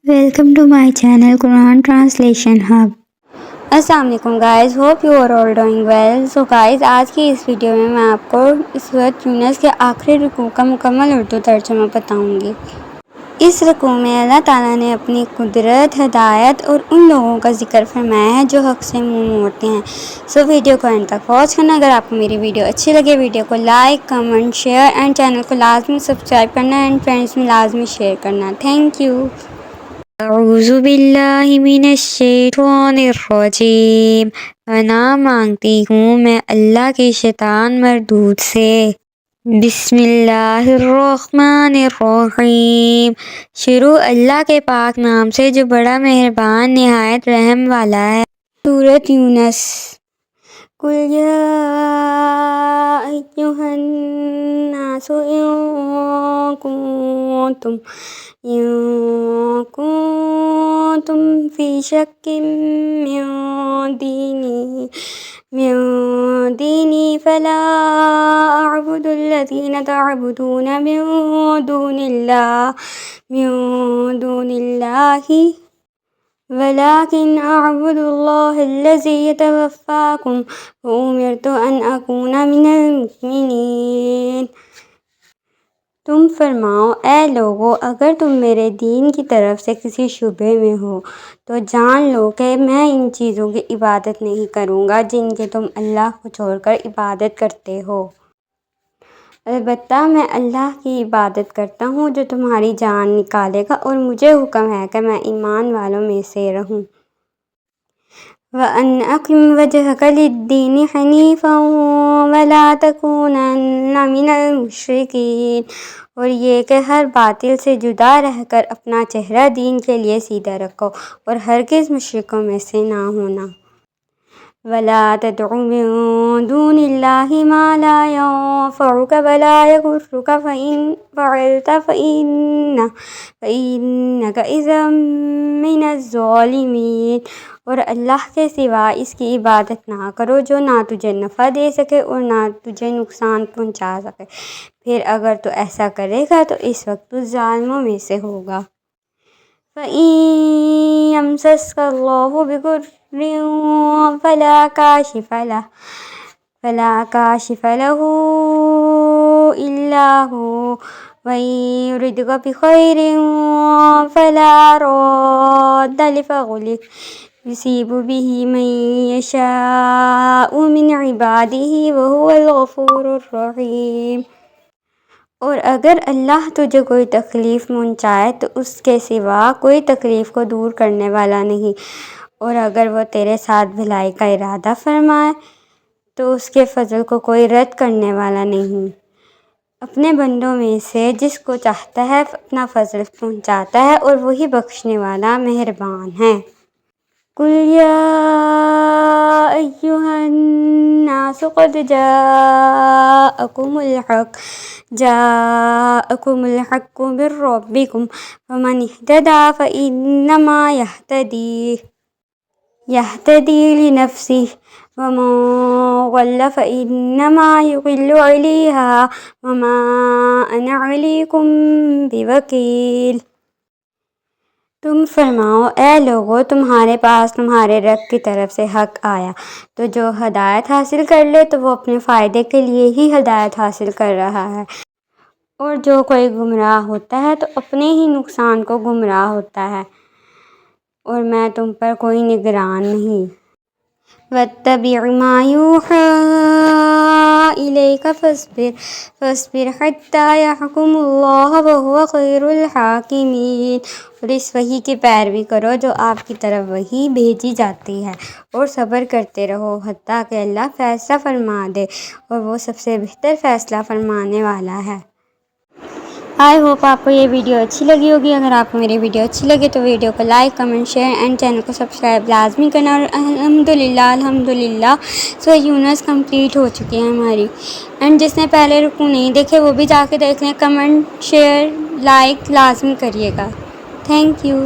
Welcome to my channel Quran Translation Hub. السلام علیکم guys, hope you are all doing well. So guys, آج کی اس video میں آپ کو سورۃ یونس کے آخری رکوع کا مکمل اردو ترجمہ بتاؤں گی. اس رکوع میں اللہ تعالیٰ نے اپنی قدرت، ہدایت اور ان لوگوں کا ذکر فرمایا ہے جو حق سے منہ موڑتے ہیں. سو ویڈیو کو اینڈ تک واچ کرنا. اگر آپ کو میری ویڈیو اچھی لگے، ویڈیو کو like, comment, share and channel کو لازمی سبسکرائب کرنا اینڈ فرینڈس میں لازمی شیئر کرنا. Thank you. اعوذ باللہ من الشیطان الرجیم. پناہ مانگتی ہوں میں اللہ کے شیطان مردود سے. بسم اللہ الرحمن الرحیم. شروع اللہ کے پاک نام سے جو بڑا مہربان نہایت رحم والا ہے. سورۃ یونس. قل یا ایھا الناس ان کنتم فی شک من دینی فلا اعبد الذین تعبدون من دون اللہ ولكن اعبد اللہ الذی یتوفاکم وامرت ان اکون من المؤمنین. تم فرماؤ اے لوگو، اگر تم میرے دین کی طرف سے کسی شبے میں ہو تو جان لو کہ میں ان چیزوں کی عبادت نہیں کروں گا جن کی تم اللہ کو چھوڑ کر عبادت کرتے ہو. البتہ میں اللہ کی عبادت کرتا ہوں جو تمہاری جان نکالے گا، اور مجھے حکم ہے کہ میں ایمان والوں میں سے رہوں. وَأَنْ أَقِمْ وَجْهَكَ لِلدِّينِ حَنِيفًا وَلَا تَكُونَنَّ مِنَ الْمُشْرِكِينَ. اور یہ کہ ہر باطل سے جدا رہ کر اپنا چہرہ دین کے لیے سیدھا رکھو اور ہرگز مشرکوں میں سے نہ ہونا. وَلَا تَدْعُ مِن دُونِ اللَّهِ مَا لَا يَنفَعُكَ وَلَا يَضُرُّكَ فَإِن فَعَلْتَ فَإِنَّكَ إِذًا مِّنَ الظَّالِمِينَ. اور اللہ کے سوا اس کی عبادت نہ کرو جو نہ تجھے نفع دے سکے اور نہ تجھے نقصان پہنچا سکے، پھر اگر تو ایسا کرے گا تو اس وقت تو ظالموں میں سے ہوگا. فَإِن يَمْسَسْكَ اللَّهُ بِضُرٍّ فَلَا كَاشِفَ لَهُ إِلَّا هُوَ وَإِن يُرِدْكَ بِخَيْرٍ فَلَا رَادَّ لِفَضْلِهِ يُصِيبُ بِهِ مَن يَشَاءُ مِنْ عِبَادِهِ وَهُوَ الْغَفُورُ الرَّحِيمُ. اور اگر اللہ تجھے کوئی تکلیف پہنچائے تو اس کے سوا کوئی تکلیف کو دور کرنے والا نہیں، اور اگر وہ تیرے ساتھ بھلائی کا ارادہ فرمائے تو اس کے فضل کو کوئی رد کرنے والا نہیں. اپنے بندوں میں سے جس کو چاہتا ہے اپنا فضل پہنچاتا ہے اور وہی بخشنے والا مہربان ہے. قل یا ایھا الناس قد جاءکم الحق من ربکم فمن اہتدی فإنما یہتدی لنفسہ ومن ضل فإنما یضل علیہا وما انا علیکم بوکیل. تم فرماؤ اے لوگو، تمہارے پاس تمہارے رب کی طرف سے حق آیا تو جو ہدایت حاصل کر لے تو وہ اپنے فائدے کے لیے ہی ہدایت حاصل کر رہا ہے، اور جو کوئی گمراہ ہوتا ہے تو اپنے ہی نقصان کو گمراہ ہوتا ہے، اور میں تم پر کوئی نگران نہیں. وَاتَّبِعْ مَا يُوحَىٰ إِلَيْكَ فَاصْبِرْ حَتَّىٰ يَحْكُمَ اللَّهُ وَهُوَ خَيْرُ الْحَاكِمِينَ. اور اس وحی کی پیروی کرو جو آپ کی طرف وحی بھیجی جاتی ہے، اور صبر کرتے رہو حتیٰ کہ اللہ فیصلہ فرما دے، اور وہ سب سے بہتر فیصلہ فرمانے والا ہے. آئی ہوپ آپ کو یہ ویڈیو اچھی لگی ہوگی. اگر آپ کو میری ویڈیو اچھی لگے تو ویڈیو کو like, comment, share and channel کو سبسکرائب لازمی کرنا. اور الحمدللہ سورۃ یونس کمپلیٹ ہو چکی ہے ہماری. اینڈ جس نے پہلے رکوع نہیں دیکھے وہ بھی جا کے دیکھ لیں. کمنٹ، شیئر، لائک لازمی کریے گا. Thank you.